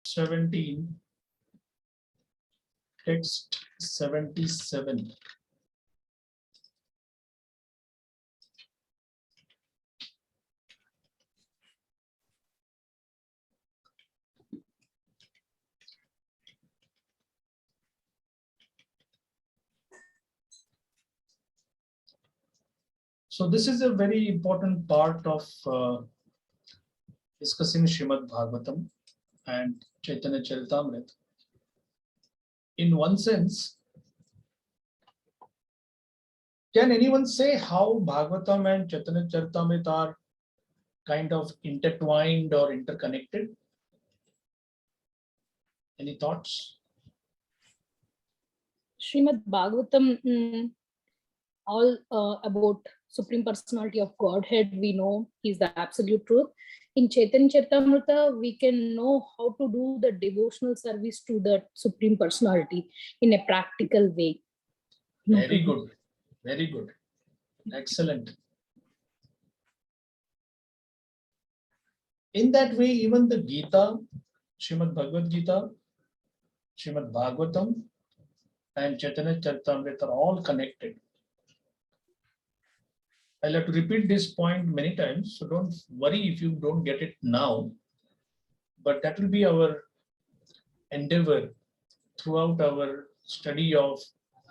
17, text 77. So this is a very important part of discussing Srimad Bhagavatam and Caitanya Charitamrita. In one sense, can anyone say how Bhagavatam and Caitanya Charitamrita are kind of intertwined or interconnected? Any thoughts? Srimad Bhagavatam, all about Supreme Personality of Godhead, we know He's the absolute truth. In Chaitanya Charitamrita, we can know how to do the devotional service to the Supreme Personality in a practical way. Very good. Very good. Excellent. In that way, even the Gita, Srimad Bhagavad Gita, Srimad Bhagavatam, and Chaitanya Charitamrita are all connected. I'll have to repeat this point many times, so don't worry if you don't get it now. But that will be our endeavor throughout our study of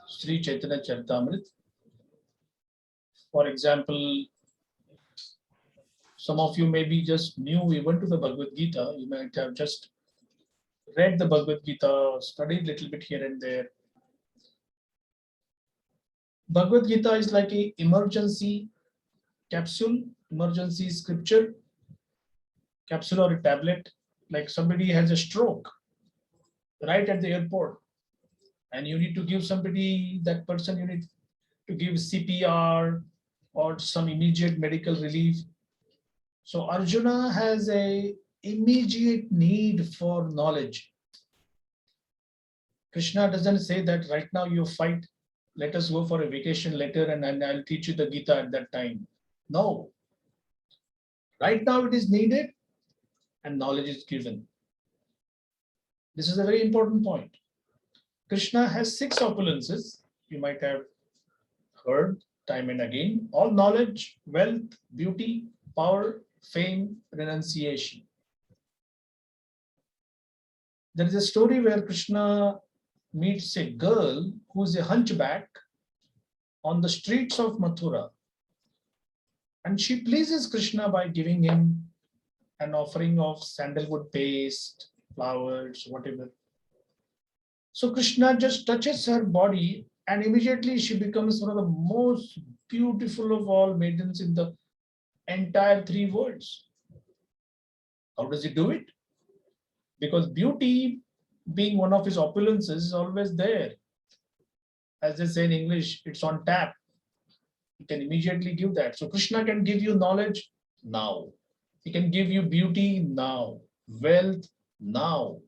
Sri Chaitanya Charitamrita. For example, some of you may be just new even to the Bhagavad Gita. You might have just read the Bhagavad Gita, studied a little bit here and there. Bhagavad Gita is like an emergency capsule, emergency scripture, capsule or a tablet, like somebody has a stroke right at the airport and you need to give somebody, that person, you need to give CPR or some immediate medical relief. So Arjuna has a immediate need for knowledge. Krishna doesn't say that right now you fight, let us go for a vacation later and I'll teach you the Gita at that time. No. Right now it is needed and knowledge is given. This is a very important point. Krishna has 6 opulences. You might have heard time and again. All knowledge, wealth, beauty, power, fame, renunciation. There is a story where Krishna meets a girl who is a hunchback on the streets of Mathura. And she pleases Krishna by giving him an offering of sandalwood paste, flowers, whatever. So Krishna just touches her body and immediately she becomes one of the most beautiful of all maidens in the entire 3 worlds. How does he do it? Because beauty, being one of his opulences, is always there. As they say in English, it's on tap. He can immediately give that. So Krishna can give you knowledge now. He can give you beauty now, wealth now.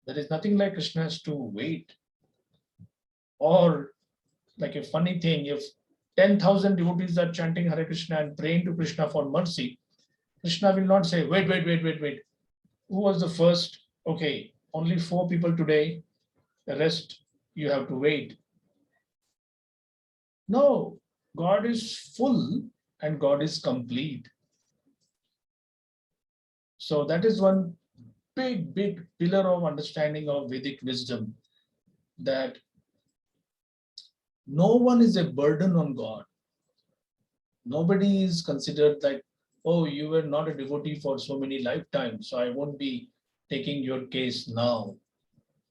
There is nothing like Krishna has to wait. Or like a funny thing, if 10,000 devotees are chanting Hare Krishna and praying to Krishna for mercy, Krishna will not say, wait. Who was the first? Okay, only 4 people today. The rest you have to wait. No, God is full and God is complete. So that is one big pillar of understanding of Vedic wisdom, that no one is a burden on God. Nobody is considered like, oh, you were not a devotee for so many lifetimes, so I won't be taking your case now.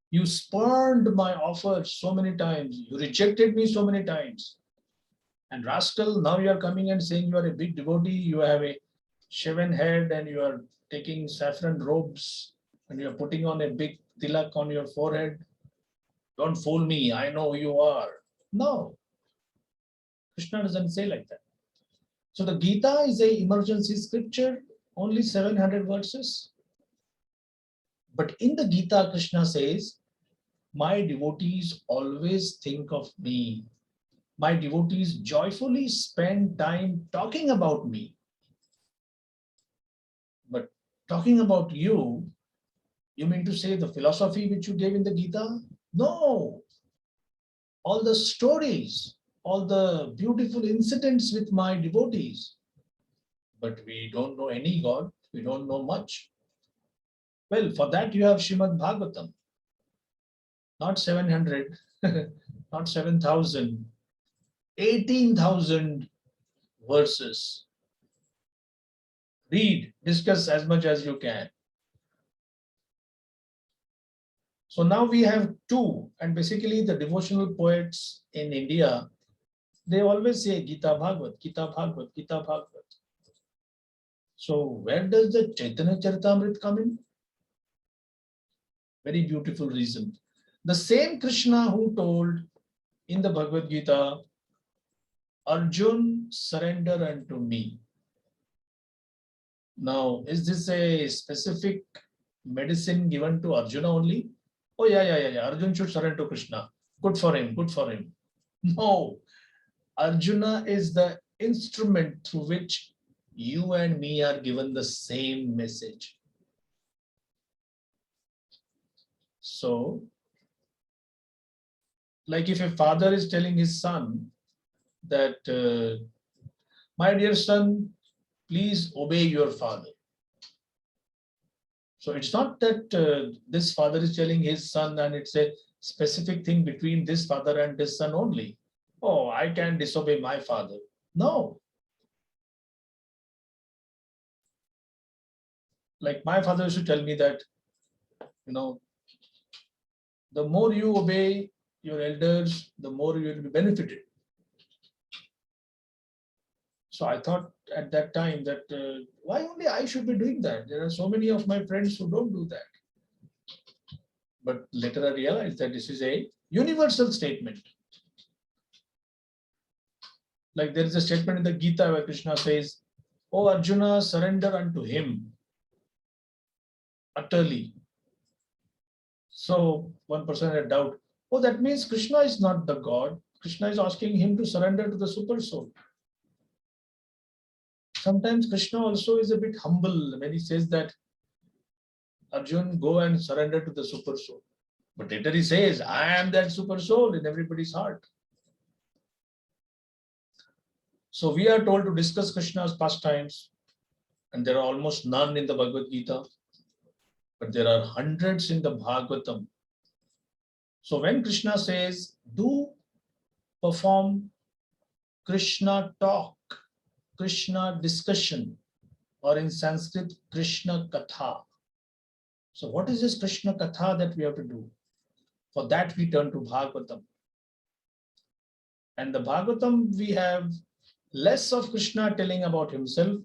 You spurned my offer so many times. You rejected me so many times. And rascal, now you are coming and saying you are a big devotee, you have a shaven head and you are taking saffron robes and you are putting on a big tilak on your forehead. Don't fool me, I know who you are. No. Krishna doesn't say like that. So the Gita is an emergency scripture, only 700 verses. But in the Gita, Krishna says, my devotees always think of me. My devotees joyfully spend time talking about me. But talking about you You mean to say the philosophy which you gave in the Gita? No. All the stories, all the beautiful incidents with my devotees. But we don't know any God. We don't know much. Well, for that you have Srimad Bhagavatam. Not 700, not 7,000, 18,000 verses. Read, discuss as much as you can. So now we have two, and basically the devotional poets in India, they always say Gita Bhagavat, Gita Bhagavat, Gita Bhagavat. So where does the Chaitanya Charitamrita come in? Very beautiful reason. The same Krishna who told in the Bhagavad Gita, Arjun, surrender unto me. Now, is this a specific medicine given to Arjuna only? Oh, yeah. Arjun should surrender to Krishna. Good for him, good for him. No, Arjuna is the instrument through which you and me are given the same message. So, like if a father is telling his son that, my dear son, please obey your father. So it's not that this father is telling his son and it's a specific thing between this father and this son only. Oh, I can disobey my father. No. Like my father used to tell me that, the more you obey your elders, the more you will be benefited. So I thought at that time that why only I should be doing that? There are so many of my friends who don't do that. But later I realized that this is a universal statement. Like there is a statement in the Gita where Krishna says, "O Arjuna, surrender unto him utterly." So one person had a doubt. Oh, that means Krishna is not the God. Krishna is asking him to surrender to the super soul. Sometimes Krishna also is a bit humble when he says that, Arjun, go and surrender to the super soul. But later he says, I am that super soul in everybody's heart. So we are told to discuss Krishna's pastimes, and there are almost none in the Bhagavad Gita, but there are hundreds in the Bhagavatam. So when Krishna says, do perform Krishna talk, Krishna discussion, or in Sanskrit, Krishna Katha. So what is this Krishna Katha that we have to do? For that we turn to Bhagavatam. And the Bhagavatam, we have less of Krishna telling about himself,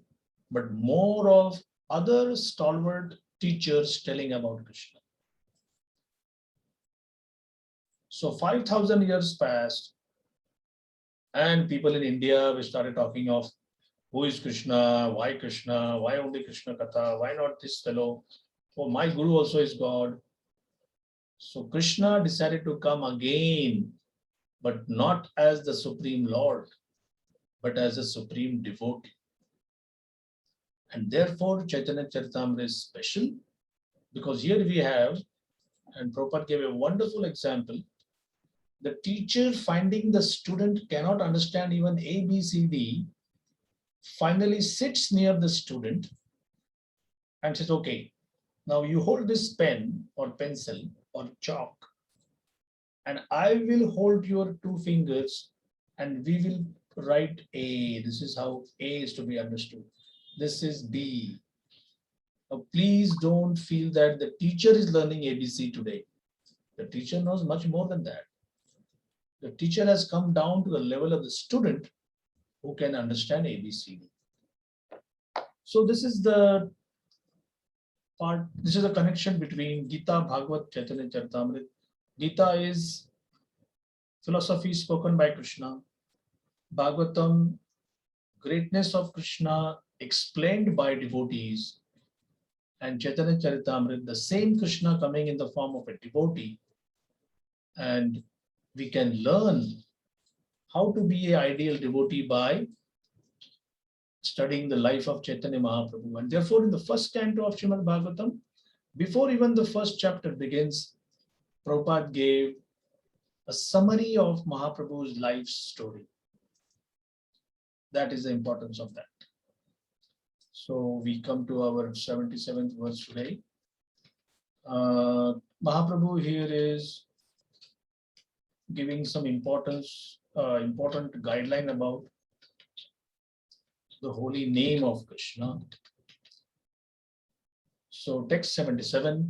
but more of other stalwart teachers telling about Krishna. So 5,000 years passed, and people in India, we started talking of who is Krishna, why only Krishna Katha, why not this fellow? Oh, my Guru also is God. So Krishna decided to come again, but not as the Supreme Lord, but as a supreme devotee. And therefore, Chaitanya Charitamrita is special, because here we have, and Prabhupada gave a wonderful example, the teacher finding the student cannot understand even A, B, C, D, finally sits near the student and says, okay, now you hold this pen or pencil or chalk, and I will hold your two fingers and we will write A. This is how A is to be understood. This is B. Now, please don't feel that the teacher is learning ABC today. The teacher knows much more than that. The teacher has come down to the level of the student who can understand ABCD. So this is the part, this is a connection between Gita, Bhagavat, Chaitanya Charitamrita. Gita is philosophy spoken by Krishna. Bhagavatam, greatness of Krishna explained by devotees. And Chaitanya Charitamrita, the same Krishna coming in the form of a devotee. And we can learn how to be an ideal devotee by studying the life of Chaitanya Mahaprabhu. And therefore, in the first canto of Srimad Bhagavatam, Before even the first chapter begins, Prabhupada gave a summary of Mahaprabhu's life story. That is the importance of that. So we come to our 77th verse today. Mahaprabhu here is giving some important guideline about the holy name of Krishna. So text 77,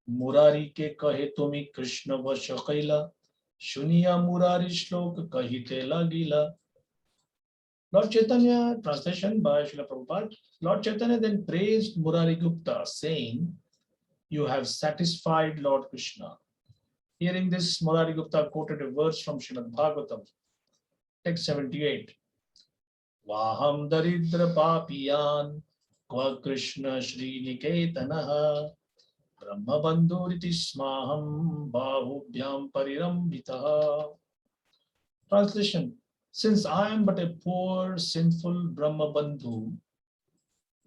Murari ke kahe tumi Krishna varsha kaila, shuniya Murari shlok kahite lagila. Lord Chaitanya, translation by Srila Prabhupada, Lord Chaitanya then praised Murari Gupta, saying, "You have satisfied Lord Krishna." Hearing this, Murari Gupta quoted a verse from Srimad Bhagavatam, text 78. Vaham daridra papiyan, kva Krishna Shri Niketanaha, Brahma bandhuriti smaham, bahubhyam parirambitaha. Translation, since I am but a poor, sinful Brahma bandhu,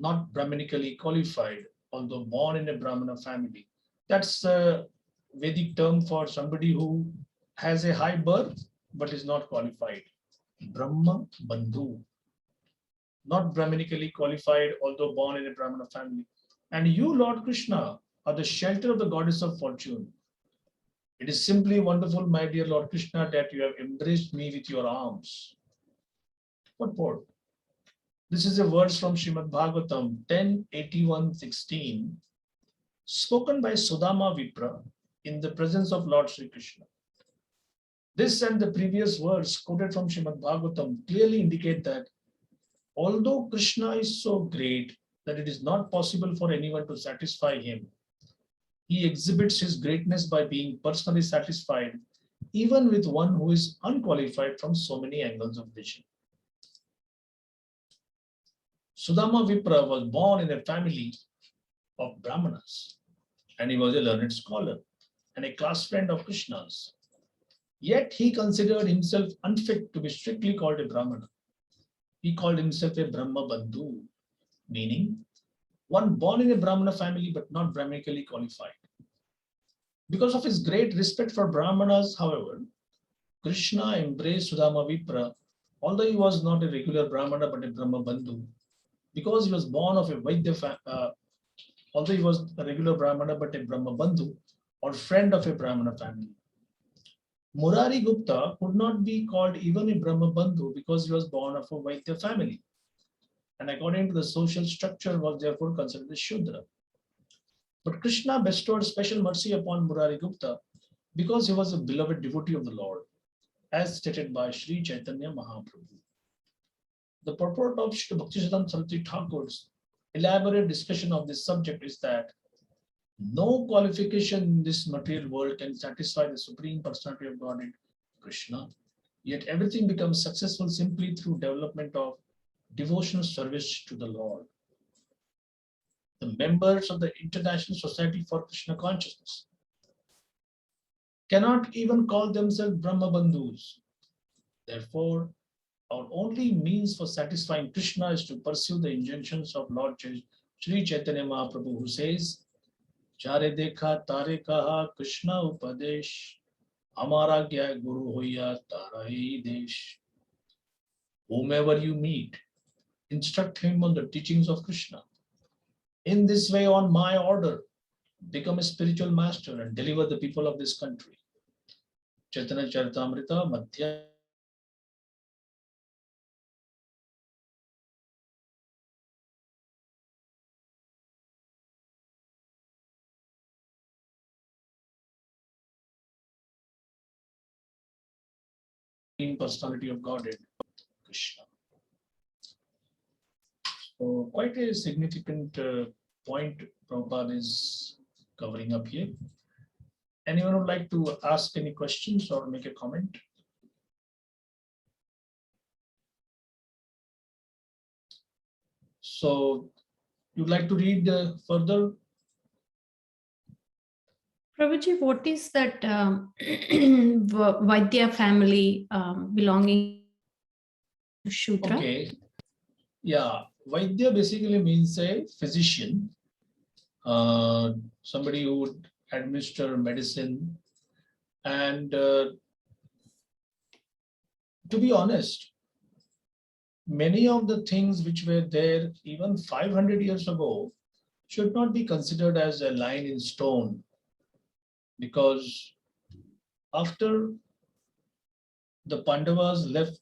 not Brahmanically qualified, although born in a Brahmana family. That's a Vedic term for somebody who has a high birth but is not qualified. Brahma bandhu, not Brahmanically qualified, although born in a Brahmana family. And you, Lord Krishna, are the shelter of the goddess of fortune. It is simply wonderful, my dear Lord Krishna, that you have embraced me with your arms. What for? This is a verse from Srimad Bhagavatam 10:81-16, spoken by Sudama Vipra in the presence of Lord Sri Krishna. This and the previous verse quoted from Srimad Bhagavatam clearly indicate that although Krishna is so great that it is not possible for anyone to satisfy him, he exhibits his greatness by being personally satisfied even with one who is unqualified from so many angles of vision. Sudama Vipra was born in a family of Brahmanas, and he was a learned scholar and a class friend of Krishna's. Yet he considered himself unfit to be strictly called a Brahmana. He called himself a Brahma Bandhu, meaning one born in a Brahmana family but not Brahmanically qualified. Because of his great respect for Brahmanas, however, Krishna embraced Sudama Vipra, although he was not a regular Brahmana but a Brahma Bandhu, because he was born of a Vaidya although he was a regular Brahmana but a Brahma Bandhu or friend of a Brahmana family. Murari Gupta could not be called even a Brahma Bandhu because he was born of a Vaidya family, and according to the social structure was therefore considered a Shudra. But Krishna bestowed special mercy upon Murari Gupta because he was a beloved devotee of the Lord, as stated by Sri Caitanya Mahaprabhu. The purport of Sri Bhaktisiddhanta Saraswati Thakur's elaborate discussion of this subject is that no qualification in this material world can satisfy the Supreme Personality of Godhead, Krishna, yet everything becomes successful simply through development of devotional service to the Lord. The members of the International Society for Krishna Consciousness cannot even call themselves Brahma Bandhus. Therefore, our only means for satisfying Krishna is to pursue the injunctions of Lord Sri Chaitanya Mahaprabhu, who says, Chare dekha tare kaha Krishna upadesh, Amara gya guru hoya tarai desh. Whomever you meet, instruct him on the teachings of Krishna. In this way, on my order, become a spiritual master and deliver the people of this country. Chaitanya Charitamrta Madhya. Personality of Godhead, Krishna. So quite a significant point Prabhupada is covering up here. Anyone would like to ask any questions or make a comment? So you'd like to read further? Prabhuji, what is that Vaidya family belonging to Shudra? Okay. Yeah, Vaidya basically means a physician. somebody who would administer medicine. And to be honest, many of the things which were there even 500 years ago should not be considered as a line in stone, because after the Pandavas left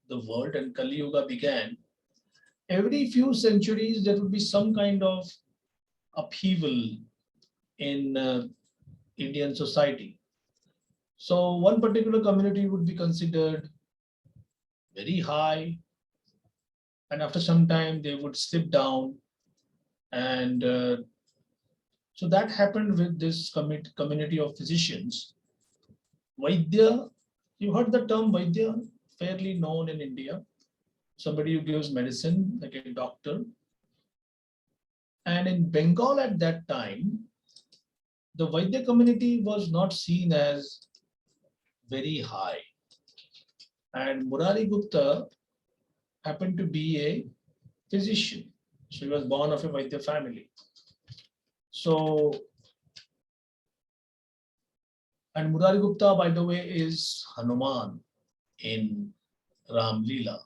the world and Kali Yuga began, every few centuries there would be some kind of upheaval in Indian society. So one particular community would be considered very high, and after some time they would slip down. And so that happened with this community of physicians. Vaidya, you heard the term Vaidya, fairly known in India. Somebody who gives medicine, like a doctor. And in Bengal at that time, the Vaidya community was not seen as very high. And Murari Gupta happened to be a physician. So he was born of a Vaidya family. So, and Murari Gupta, by the way, is Hanuman in Ram Leela.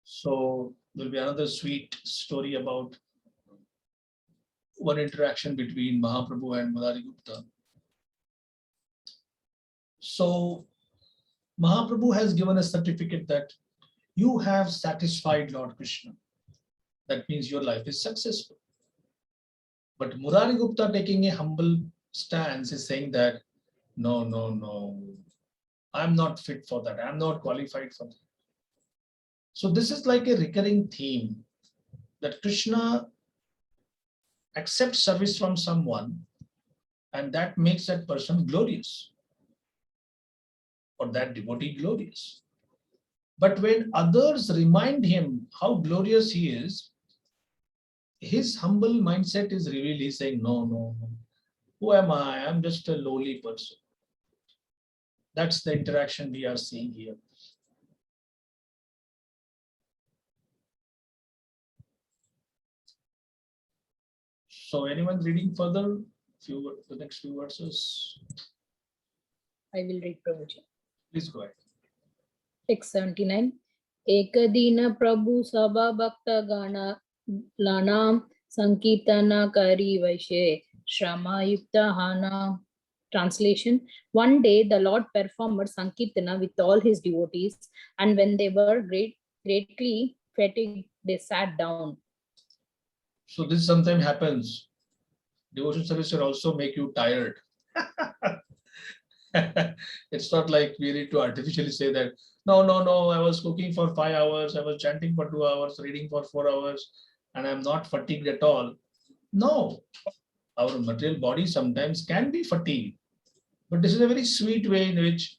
So there'll be another sweet story about one interaction between Mahaprabhu and Murari Gupta. So Mahaprabhu has given a certificate that you have satisfied Lord Krishna. That means your life is successful. But Murari Gupta, taking a humble stance, is saying that no, no, no, I'm not fit for that. I'm not qualified for that. So this is like a recurring theme, that Krishna accepts service from someone and that makes that person glorious, or that devotee glorious. But when others remind him how glorious he is, his humble mindset is revealed. He's saying, no, no, no. Who am I? I'm just a lowly person. That's the interaction we are seeing here. So anyone reading further? The next few verses? I will read, Prabhuji. Please go ahead. Text 79. Ekadina Prabhu Sabha Bhakta Gana Lanam Sankirtana Kari Vaishe Shrama Yukta Hana. Translation. One day the Lord performed Sankirtana with all his devotees, and when they were greatly fatigued, they sat down. So this sometimes happens. Devotion service will also make you tired. It's not like we need to artificially say that, no, no, no, I was cooking for 5 hours, I was chanting for 2 hours, reading for 4 hours, and I'm not fatigued at all. No, our material body sometimes can be fatigued. But this is a very sweet way in which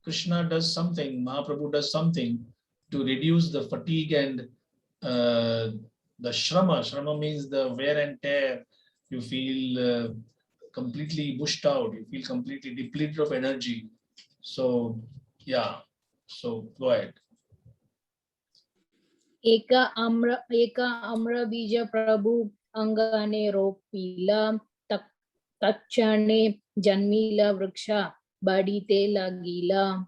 Krishna does something, Mahaprabhu does something to reduce the fatigue and the shrama. Shrama means the wear and tear. You feel completely bushed out. You feel completely depleted of energy. So, yeah. So, go ahead. Eka Amra Bija Prabhu Angane Ropila Tachane Janmila Vriksha Badite Lagila.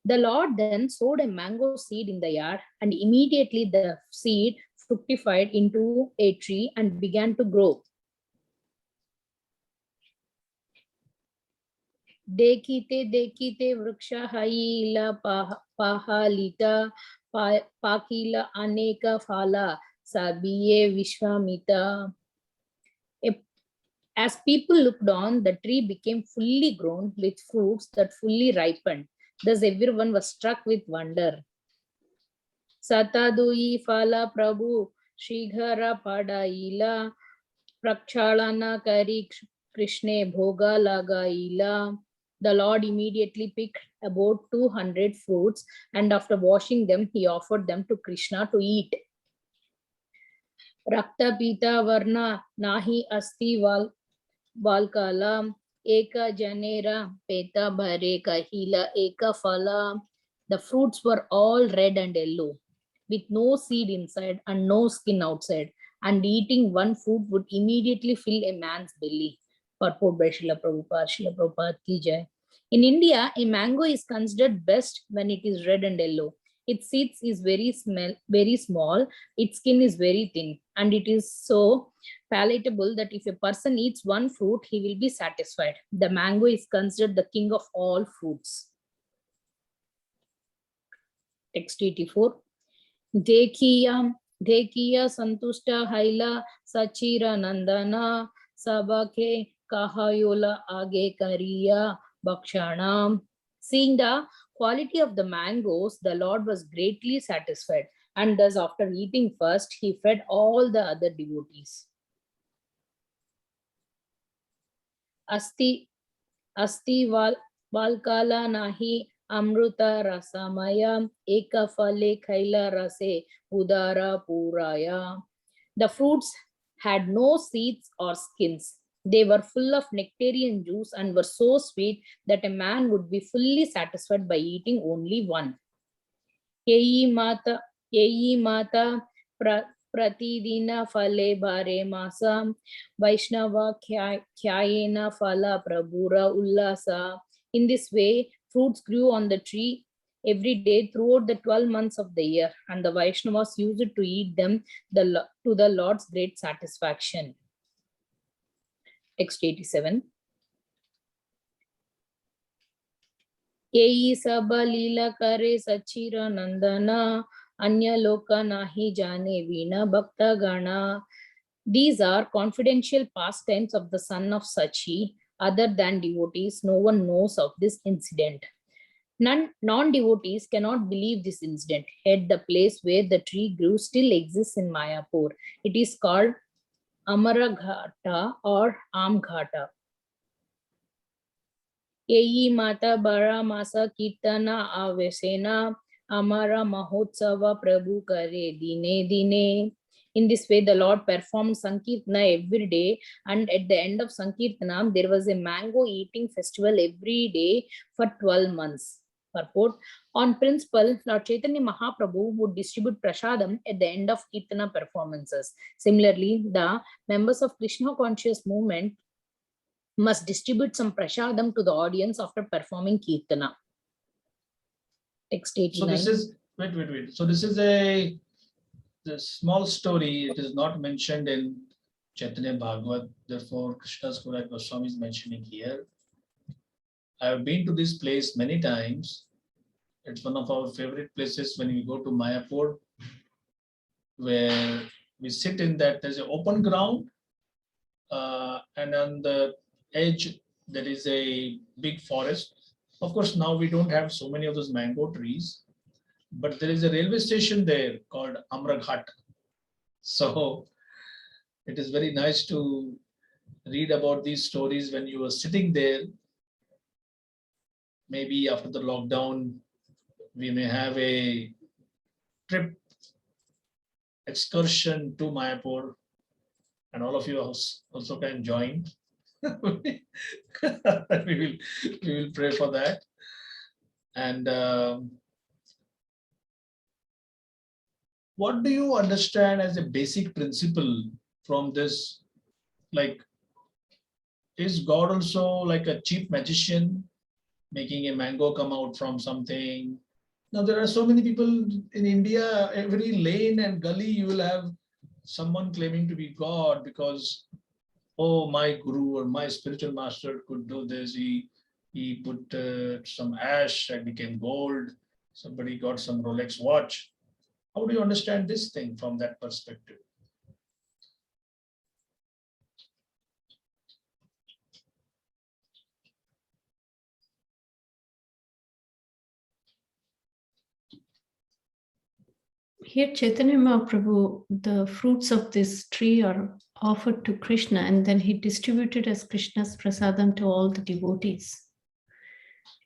The Lord then sowed a mango seed in the yard, and immediately the seed fructified into a tree and began to grow. Dekite vriksha haila pahalita pakila aneka phala sabiye vishwamita. As people looked on, the tree became fully grown with fruits that fully ripened. Thus everyone was struck with wonder. Satadui phala prabhu shighara padaila prakshalana kari krishne bhoga lagaila. The Lord immediately picked about 200 fruits, and after washing them, he offered them to Krishna to eat. Rakta pita varna nahi asti valkala eka janera peta bhare kahila eka phala. The fruits were all red and yellow, with no seed inside and no skin outside. and eating one fruit would immediately fill a man's belly. Purport by Srila Prabhupada, Srila Prabhupada ki jai. In India, a mango is considered best when it is red and yellow. Its seeds is very small, its skin is very thin, and it is so palatable that if a person eats one fruit, he will be satisfied. The mango is considered the king of all fruits. Text 84. Dekhiya santushta haila sachira nandana sabake kahayola age kariya bakshanam. Seeing the quality of the mangoes, the Lord was greatly satisfied, and thus after eating first, he fed all the other devotees. Asti valkala nahi amruta rasamaya eka phale khaila rase udara puraya. The fruits had no seeds or skins. They were full of nectarian juice and were so sweet that a man would be fully satisfied by eating only one. Yeyi mata pratidina phale bare masa Vaishnava khyayena phala prabhura ullasa. In this way, fruits grew on the tree every day throughout the 12 months of the year, and the Vaishnavas used to eat them to the Lord's great satisfaction. Text 87. Yeyi sabha lila kare sachira nandana anya loka nahi jane vina bhakta gana. These are confidential pastimes of the son of Sachi. Other than devotees, no one knows of this incident. Non-devotees cannot believe this incident. Yet the place where the tree grew still exists in Mayapur. It is called Amaraghata or Amghata. Yeyi mata bara masa kirtana avesena amara mahotsava prabhu kare dine dine. In this way, the Lord performed Sankirtana every day, and at the end of Sankirtana, there was a mango eating festival every day for 12 months. Purport. On principle, Lord Chaitanya Mahaprabhu would distribute prasadam at the end of Kirtana performances. Similarly, the members of Krishna conscious movement must distribute some prasadam to the audience after performing Kirtana. Text 89. So this is, wait. So this is a small story. It is not mentioned in Chaitanya Bhagavat. Therefore, Krishna's Guraj Goswami is mentioning here. I have been to this place many times. It's one of our favorite places when we go to Mayapur, where we sit in that. There's an open ground, and on the edge there is a big forest. Of course, now we don't have so many of those mango trees, but there is a railway station there called Amraghat. So it is very nice to read about these stories when you are sitting there. Maybe after the lockdown, we may have a trip excursion to Mayapur, and all of you also can join. we will pray for that. And what do you understand as a basic principle from this? Like, is God also like a cheap magician, making a mango come out from something? Now, there are so many people in India, every lane and gully, you will have someone claiming to be God because, oh, my guru or my spiritual master could do this. He put some ash and became gold. Somebody got some Rolex watch. How do you understand this thing from that perspective? Here, Chaitanya Mahaprabhu, the fruits of this tree are offered to Krishna, and then he distributed as Krishna's prasadam to all the devotees.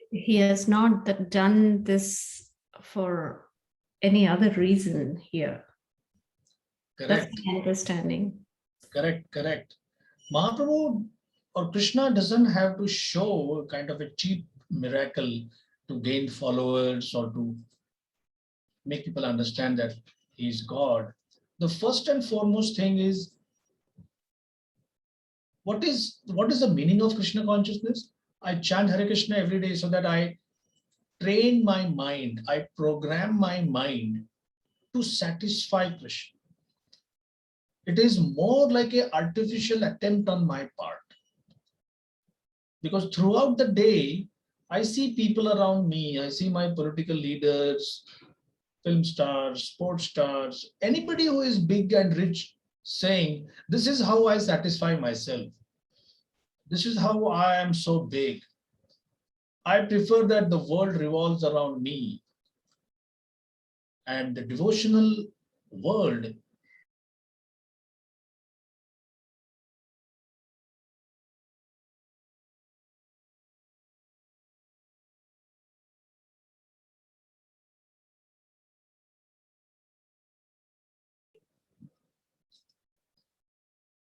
He has not done this for any other reason here. Correct. That's my understanding. Correct. Mahaprabhu or Krishna doesn't have to show a kind of a cheap miracle to gain followers or to make people understand that he is God. the first and foremost thing is, what is the meaning of Krishna consciousness? I chant Hare Krishna every day so that I train my mind, I program my mind to satisfy Krishna. It is more like an artificial attempt on my part. Because throughout the day, I see people around me, I see my political leaders, film stars, sports stars, anybody who is big and rich saying, this is how I satisfy myself. This is how I am so big. I prefer that the world revolves around me. And the devotional world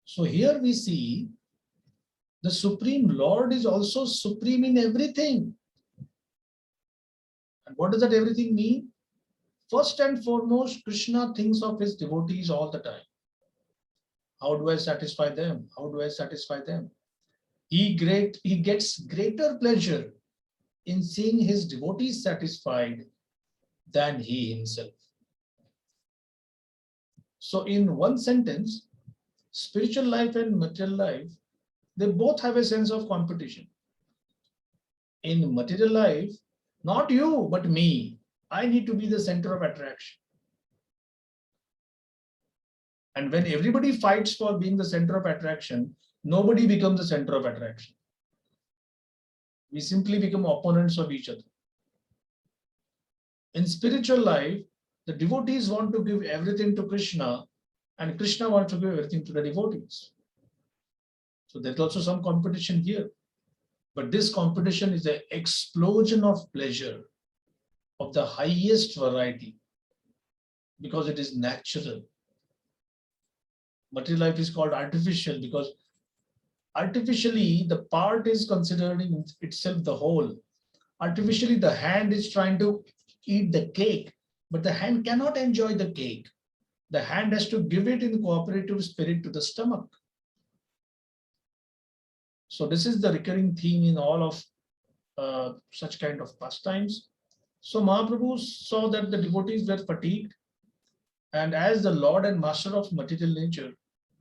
so here we see the Supreme Lord is also supreme in everything. And what does that everything mean? First and foremost, Krishna thinks of his devotees all the time. How do I satisfy them? How do I satisfy them? He gets greater pleasure in seeing his devotees satisfied than he himself. So in one sentence, spiritual life and material life, they both have a sense of competition. In material life, not you, but me. I need to be the center of attraction. And when everybody fights for being the center of attraction, nobody becomes the center of attraction. We simply become opponents of each other. In spiritual life, the devotees want to give everything to Krishna, and Krishna wants to give everything to the devotees. So there's also some competition here. But this competition is an explosion of pleasure of the highest variety because it is natural. Material life is called artificial because artificially the part is considering itself the whole. Artificially the hand is trying to eat the cake, but the hand cannot enjoy the cake. The hand has to give it in cooperative spirit to the stomach. So this is the recurring theme in all of such kind of pastimes. So Mahaprabhu saw that the devotees were fatigued, and as the Lord and Master of material nature,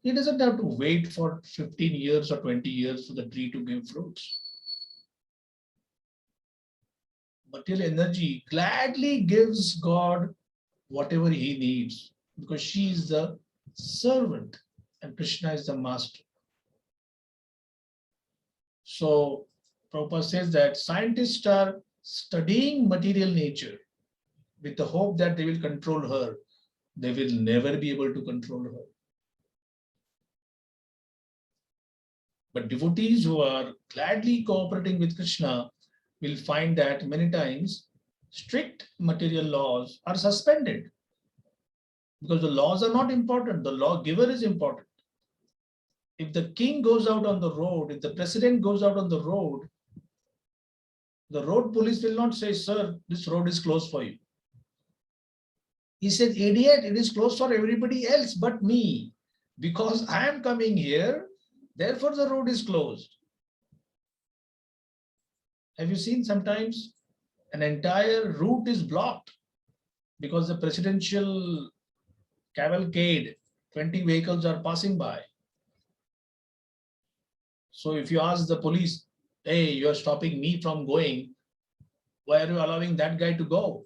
he doesn't have to wait for 15 years or 20 years for the tree to give fruits. Material energy gladly gives God whatever he needs because she is the servant and Krishna is the master. So Prabhupada says that scientists are studying material nature with the hope that they will control her. They will never be able to control her. But devotees who are gladly cooperating with Krishna will find that many times strict material laws are suspended because the laws are not important. The lawgiver is important. If the king goes out on the road, if the president goes out on the road police will not say, sir, this road is closed for you. He said, idiot, it is closed for everybody else but me. Because I am coming here, therefore the road is closed. Have you seen sometimes an entire route is blocked because the presidential cavalcade, 20 vehicles are passing by. So if you ask the police, hey, you're stopping me from going, why are you allowing that guy to go?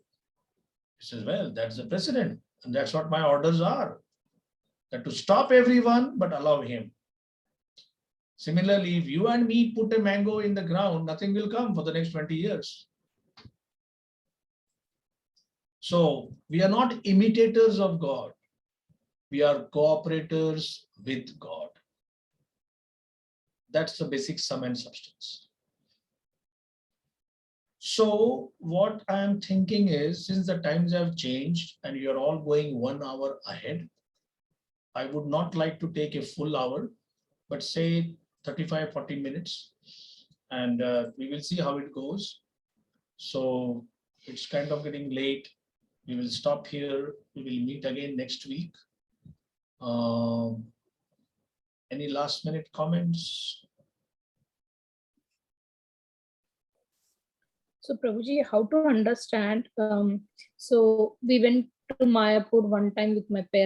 He says, well, that's the president, and that's what my orders are, that to stop everyone, but allow him. Similarly, if you and me put a mango in the ground, nothing will come for the next 20 years. So we are not imitators of God. We are cooperators with God. That's the basic sum and substance. So what I am thinking is, since the times have changed and you're all going 1 hour ahead, I would not like to take a full hour, but say 35-40 minutes, and we will see how it goes. So it's kind of getting late. We will stop here. We will meet again next week. Any last minute comments? So Prabhuji, how to understand? So we went to Mayapur one time with my parents.